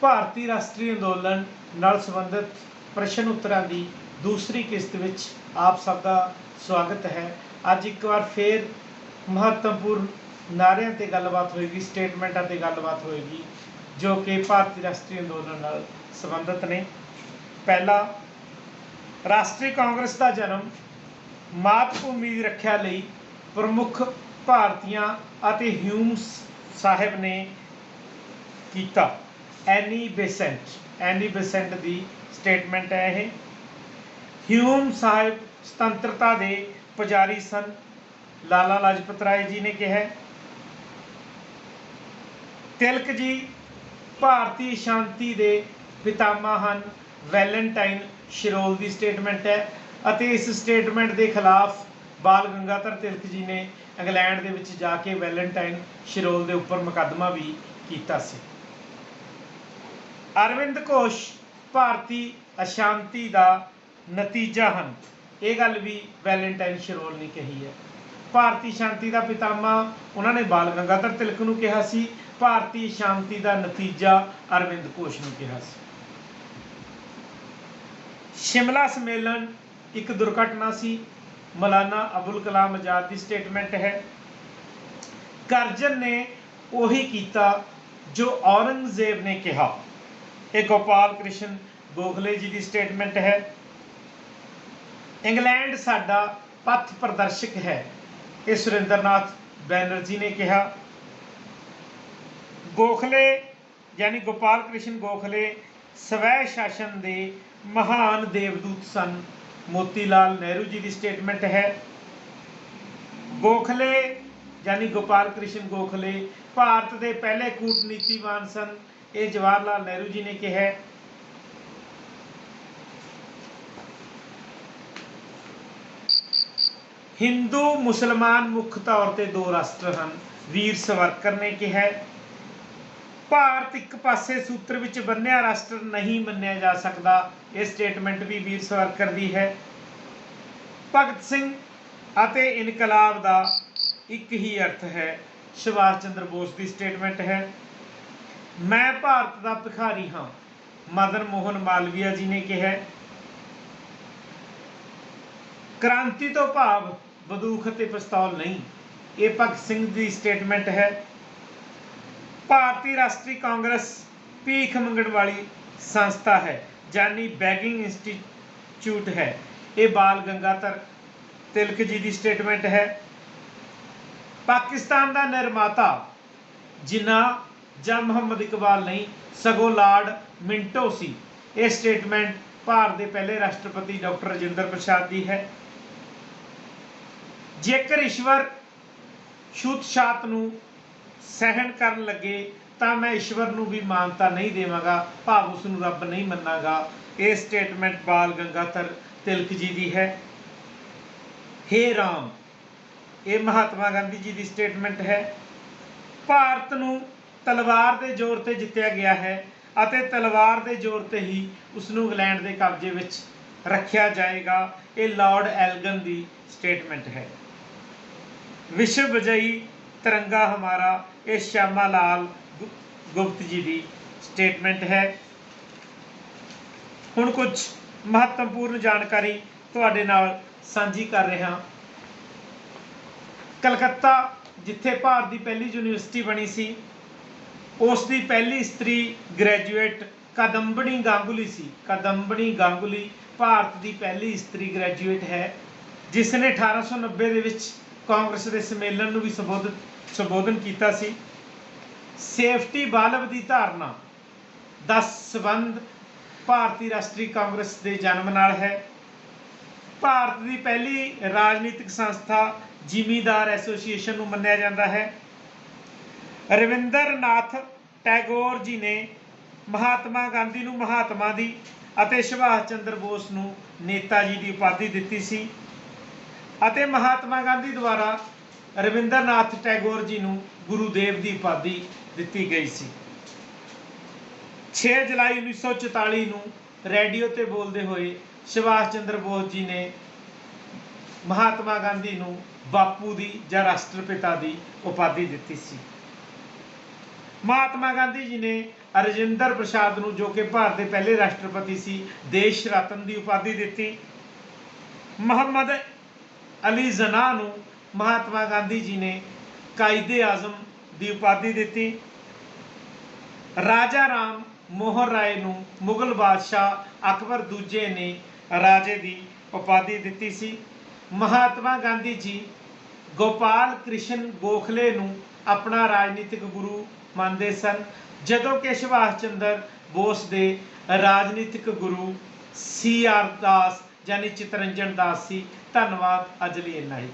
ਭਾਰਤੀ ਰਾਸ਼ਟਰੀ ਅੰਦੋਲਨ ਨਾਲ ਸੰਬੰਧਿਤ ਪ੍ਰਸ਼ਨ ਉੱਤਰਾਂ ਦੀ ਦੂਸਰੀ ਕਿਸ਼ਤ ਵਿੱਚ ਆਪ ਸਭ ਦਾ ਸਵਾਗਤ ਹੈ। ਅੱਜ ਇੱਕ ਵਾਰ ਫੇਰ ਮਹੱਤਵਪੂਰਨ ਨਾਅਰਿਆਂ ਤੇ ਗੱਲਬਾਤ ਹੋਏਗੀ, ਸਟੇਟਮੈਂਟਾਂ ਤੇ ਗੱਲਬਾਤ ਹੋਏਗੀ ਜੋ ਕਿ ਭਾਰਤੀ ਰਾਸ਼ਟਰੀ ਅੰਦੋਲਨ ਨਾਲ ਸੰਬੰਧਿਤ ਨੇ। ਪਹਿਲਾ, ਰਾਸ਼ਟਰੀ ਕਾਂਗਰਸ ਦਾ ਜਨਮ ਮਾਤ ਭੂਮੀ ਦੀ ਰੱਖਿਆ ਲਈ ਪ੍ਰਮੁੱਖ ਭਾਰਤੀਆਂ ਅਤੇ ਹਿਊਮ ਸਾਹਿਬ ਨੇ ਕੀਤਾ। ਐਨੀ ਬੇਸੈਂਟ ਦੀ ਸਟੇਟਮੈਂਟ ਹੈ ਇਹ। ਹਿਊਮ ਸਾਹਿਬ ਸੁਤੰਤਰਤਾ ਦੇ ਪੁਜਾਰੀ ਸਨ। ਲਾਲਾ ਲਾਜਪਤ ਰਾਏ ਜੀ ਨੇ ਕਿਹਾ। ਤਿਲਕ ਜੀ ਭਾਰਤੀ ਸ਼ਾਂਤੀ ਦੇ ਪਿਤਾਮਾ ਹਨ। ਵੈਲੇਂਟਾਈਨ ਸ਼ਿਰੋਲ ਦੀ ਸਟੇਟਮੈਂਟ ਹੈ ਅਤੇ ਇਸ ਸਟੇਟਮੈਂਟ ਦੇ ਖਿਲਾਫ ਬਾਲ ਗੰਗਾਧਰ ਤਿਲਕ ਜੀ ਨੇ ਇੰਗਲੈਂਡ ਦੇ ਵਿੱਚ ਜਾ ਕੇ ਵੈਲੇਂਟਾਈਨ ਸ਼ਿਰੋਲ ਦੇ ਉੱਪਰ ਮੁਕੱਦਮਾ ਵੀ ਕੀਤਾ ਸੀ। ਅਰਵਿੰਦ ਘੋਸ਼ ਭਾਰਤੀ ਅਸ਼ਾਂਤੀ ਦਾ ਨਤੀਜਾ ਹਨ। ਇਹ ਗੱਲ ਵੀ ਵੈਲੇਂਟਾਈਨ ਸ਼ਿਰੋਲ ਨੇ ਕਹੀ ਹੈ। ਭਾਰਤੀ ਸ਼ਾਂਤੀ ਦਾ ਪਿਤਾਮਾ ਉਹਨਾਂ ਨੇ ਬਾਲ ਗੰਗਾਧਰ ਤਿਲਕ ਨੂੰ ਕਿਹਾ ਸੀ। ਭਾਰਤੀ ਸ਼ਾਂਤੀ ਦਾ ਨਤੀਜਾ ਅਰਵਿੰਦ ਘੋਸ਼ ਨੂੰ ਕਿਹਾ ਸੀ। ਸ਼ਿਮਲਾ ਸੰਮੇਲਨ ਇੱਕ ਦੁਰਘਟਨਾ ਸੀ। ਮੌਲਾਨਾ ਅਬੁਲ ਕਲਾਮ ਆਜ਼ਾਦ ਦੀ ਸਟੇਟਮੈਂਟ ਹੈ। ਕਰਜ਼ਨ ਨੇ ਉਹੀ ਕੀਤਾ ਜੋ ਔਰੰਗਜ਼ੇਬ ਨੇ ਕਿਹਾ। ਇਹ ਗੋਪਾਲ ਕ੍ਰਿਸ਼ਨ ਗੋਖਲੇ ਜੀ ਦੀ ਸਟੇਟਮੈਂਟ ਹੈ। ਇੰਗਲੈਂਡ ਸਾਡਾ ਪਥ ਪ੍ਰਦਰਸ਼ਕ ਹੈ, ਇਹ ਸੁਰਿੰਦਰਨਾਥ ਬੈਨਰਜੀ ਨੇ ਕਿਹਾ। ਗੋਖਲੇ ਯਾਨੀ ਗੋਪਾਲ ਕ੍ਰਿਸ਼ਨ ਗੋਖਲੇ ਸਵੈ ਸ਼ਾਸਨ ਦੇ ਮਹਾਨ ਦੇਵਦੂਤ ਸਨ। ਮੋਤੀ ਲਾਲ ਨਹਿਰੂ ਜੀ ਦੀ ਸਟੇਟਮੈਂਟ ਹੈ। ਗੋਖਲੇ ਯਾਨੀ ਗੋਪਾਲ ਕ੍ਰਿਸ਼ਨ ਗੋਖਲੇ ਭਾਰਤ ਦੇ ਪਹਿਲੇ ਕੂਟਨੀਤੀਵਾਨ ਸਨ। ਇਹ ਜਵਾਹਰ ਲਾਲ ਨਹਿਰੂ ਜੀ ਨੇ ਕਿਹਾ। ਹਿੰਦੂ ਮੁਸਲਮਾਨ ਮੁੱਖ ਤੌਰ ਤੇ ਦੋ ਰਾਸ਼ਟਰ ਹਨ, ਵੀਰ ਸਾਵਰਕਰ ਨੇ ਕਿਹਾ। ਭਾਰਤ ਇੱਕ ਪਾਸੇ ਸੂਤਰ ਵਿੱਚ ਬੰਨਿਆ ਰਾਸ਼ਟਰ ਨਹੀਂ ਮੰਨਿਆ ਜਾ ਸਕਦਾ, ਇਹ ਸਟੇਟਮੈਂਟ ਵੀ ਵੀਰ ਸਾਵਰਕਰ ਦੀ ਹੈ। ਭਗਤ ਸਿੰਘ ਅਤੇ ਇਨਕਲਾਬ ਦਾ ਇੱਕ ਹੀ ਅਰਥ ਹੈ, ਸੁਭਾਸ਼ ਚੰਦਰ ਬੋਸ ਦੀ ਸਟੇਟਮੈਂਟ ਹੈ। ਮੈਂ ਭਾਰਤ ਦਾ ਭਿਖਾਰੀ ਹਾਂ, ਮਦਨ ਮੋਹਨ ਮਾਲਵੀਆ ਜੀ ਨੇ ਕਿਹਾ। ਕ੍ਰਾਂਤੀ ਤੋਂ ਭਾਵ ਬੰਦੂਕ ਅਤੇ ਪਿਸਤੌਲ ਨਹੀਂ, ਇਹ ਭਗਤ ਸਿੰਘ ਦੀ ਸਟੇਟਮੈਂਟ ਹੈ। ਭਾਰਤੀ ਰਾਸ਼ਟਰੀ ਕਾਂਗਰਸ ਭੀਖ ਮੰਗਣ ਵਾਲੀ ਸੰਸਥਾ ਹੈ, ਜਾਨੀ ਬੈਗਿੰਗ ਇੰਸਟੀਚਿਊਟ ਹੈ, ਇਹ ਬਾਲ ਗੰਗਾਧਰ ਤਿਲਕ ਜੀ ਦੀ ਸਟੇਟਮੈਂਟ ਹੈ। ਪਾਕਿਸਤਾਨ ਦਾ ਨਿਰਮਾਤਾ ਜਿਨਾਹ ਜਾਂ ਮੁਹੰਮਦ ਇਕਬਾਲ ਨਹੀਂ ਸਗੋਂ ਲਾਰਡ ਮਿੰਟੋ ਸੀ, ਇਹ ਸਟੇਟਮੈਂਟ ਭਾਰਤ ਦੇ ਪਹਿਲੇ ਰਾਸ਼ਟਰਪਤੀ ਡਾਕਟਰ ਰਾਜਿੰਦਰ ਪ੍ਰਸਾਦ ਦੀ ਹੈ। ਜੇਕਰ ਈਸ਼ਵਰ ਛੂਤ ਛਾਤ ਨੂੰ ਸਹਿਣ ਕਰਨ ਲੱਗੇ ਤਾਂ ਮੈਂ ਈਸ਼ਵਰ ਨੂੰ ਵੀ ਮਾਨਤਾ ਨਹੀਂ ਦੇਵਾਂਗਾ, ਭਾਵ ਉਸ ਨੂੰ ਰੱਬ ਨਹੀਂ ਮੰਨਾਂਗਾ, ਇਹ ਸਟੇਟਮੈਂਟ ਬਾਲ ਗੰਗਾਧਰ ਤਿਲਕ ਜੀ ਦੀ ਹੈ। ਹੇ ਰਾਮ, ਇਹ ਮਹਾਤਮਾ ਗਾਂਧੀ ਜੀ ਦੀ ਸਟੇਟਮੈਂਟ ਹੈ। ਭਾਰਤ ਨੂੰ ਤਲਵਾਰ ਦੇ ਜ਼ੋਰ ਤੇ ਜਿੱਤਿਆ ਗਿਆ ਹੈ ਅਤੇ ਤਲਵਾਰ ਦੇ ਜ਼ੋਰ ਤੇ ਹੀ ਉਸ ਨੂੰ ਇੰਗਲੈਂਡ ਦੇ ਕਬਜ਼ੇ ਵਿੱਚ ਰੱਖਿਆ ਜਾਏਗਾ, ਇਹ ਲਾਰਡ ਐਲਗਨ ਦੀ ਸਟੇਟਮੈਂਟ ਹੈ। ਵਿਸ਼ਵ ਵਿਜयी ਤਿਰੰਗਾ ਹਮਾਰਾ, ਇਹ ਸ਼ਿਆਮਾ ਲਾਲ ਗੁਪਤ ਜੀ ਦੀ ਸਟੇਟਮੈਂਟ ਹੈ। ਹੁਣ ਕੁਝ ਮਹੱਤਵਪੂਰਨ ਜਾਣਕਾਰੀ ਤੁਹਾਡੇ ਨਾਲ ਸਾਂਝੀ ਕਰ ਰਿਹਾ। ਕਲਕੱਤਾ ਜਿੱਥੇ ਭਾਰਤ ਦੀ ਪਹਿਲੀ ਯੂਨੀਵਰਸਿਟੀ ਬਣੀ ਸੀ, ਉਸ ਦੀ ਪਹਿਲੀ ਇਸਤਰੀ ਗ੍ਰੈਜੂਏਟ ਕਾਦੰਬਨੀ ਗਾਂਗੁਲੀ ਸੀ। ਕਾਦੰਬਨੀ ਗਾਂਗੁਲੀ ਭਾਰਤ ਦੀ ਪਹਿਲੀ ਇਸਤਰੀ ਗ੍ਰੈਜੂਏਟ ਹੈ, ਜਿਸ ਨੇ 1890 ਦੇ ਵਿੱਚ ਕਾਂਗਰਸ ਦੇ ਸੰਮੇਲਨ ਨੂੰ ਵੀ ਸੰਬੋਧਨ ਕੀਤਾ ਸੀ। ਸੇਫਟੀ ਵਾਲਵ ਦੀ ਧਾਰਨਾ ਦਾ ਸੰਬੰਧ ਭਾਰਤੀ ਰਾਸ਼ਟਰੀ ਕਾਂਗਰਸ ਦੇ ਜਨਮ ਨਾਲ ਹੈ। ਭਾਰਤ ਦੀ ਪਹਿਲੀ ਰਾਜਨੀਤਿਕ ਸੰਸਥਾ ਜ਼ਿਮੀਂਦਾਰ ਐਸੋਸੀਏਸ਼ਨ ਨੂੰ ਮੰਨਿਆ ਜਾਂਦਾ ਹੈ। ਰਵਿੰਦਰਨਾਥ ਟੈਗੋਰ ਜੀ ਨੇ ਮਹਾਤਮਾ ਗਾਂਧੀ ਨੂੰ ਮਹਾਤਮਾ ਦੀ ਅਤੇ ਸੁਭਾਸ਼ ਚੰਦਰ ਬੋਸ ਨੂੰ ਨੇਤਾ ਜੀ ਦੀ ਉਪਾਧੀ ਦਿੱਤੀ ਸੀ ਅਤੇ ਮਹਾਤਮਾ ਗਾਂਧੀ ਦੁਆਰਾ ਰਵਿੰਦਰਨਾਥ ਟੈਗੋਰ ਜੀ ਨੂੰ ਗੁਰੂਦੇਵ ਦੀ ਉਪਾਧੀ ਦਿੱਤੀ ਗਈ ਸੀ। 6 ਜੁਲਾਈ 1944 ਨੂੰ ਰੇਡੀਓ ਤੇ ਬੋਲਦੇ ਹੋਏ ਸੁਭਾਸ਼ ਚੰਦਰ ਬੋਸ ਜੀ ਨੇ ਮਹਾਤਮਾ ਗਾਂਧੀ ਨੂੰ ਬਾਪੂ ਦੀ ਜਾਂ ਰਾਸ਼ਟਰਪਿਤਾ ਦੀ ਉਪਾਧੀ ਦਿੱਤੀ ਸੀ। महात्मा गांधी जी ने ਰਜਿੰਦਰ ਪ੍ਰਸਾਦ ਨੂੰ, ਜੋ ਕਿ ਭਾਰਤ ਦੇ ਪਹਿਲੇ ਰਾਸ਼ਟਰਪਤੀ ਸੀ, ਦੇਸ਼ ਰਤਨ ਦੀ ਉਪਾਧੀ ਦਿੱਤੀ। ਮੁਹੰਮਦ ਅਲੀ ਜ਼ਨਾ ਨੂੰ ਮਹਾਤਮਾ ਗਾਂਧੀ ਜੀ ਨੇ ਕਾਇਦੇ ਆਜ਼ਮ ਦੀ ਉਪਾਧੀ ਦਿੱਤੀ। ਰਾਜਾ ਰਾਮ ਮੋਹਨ ਰਾਏ ਨੂੰ ਮੁਗਲ ਬਾਦਸ਼ਾਹ ਅਕਬਰ ਦੂਜੇ ਨੇ ਰਾਜੇ ਦੀ ਉਪਾਧੀ ਦਿੱਤੀ ਸੀ। ਮਹਾਤਮਾ ਗਾਂਧੀ ਜੀ ਗੋਪਾਲ ਕ੍ਰਿਸ਼ਨ ਗੋਖਲੇ ਨੂੰ ਆਪਣਾ ਰਾਜਨੀਤਿਕ ਗੁਰੂ ਮੰਨਦੇ ਸਨ, ਜਦੋਂ ਕਿ ਸੁਭਾਸ਼ ਚੰਦਰ ਬੋਸ ਦੇ ਰਾਜਨੀਤਿਕ ਗੁਰੂ CR ਦਾਸ ਯਾਨੀ ਚਿਤਰੰਜਨ ਦਾਸ ਸੀ। ਧੰਨਵਾਦ, ਅੱਜ ਲਈ ਇੰਨਾ ਹੀ।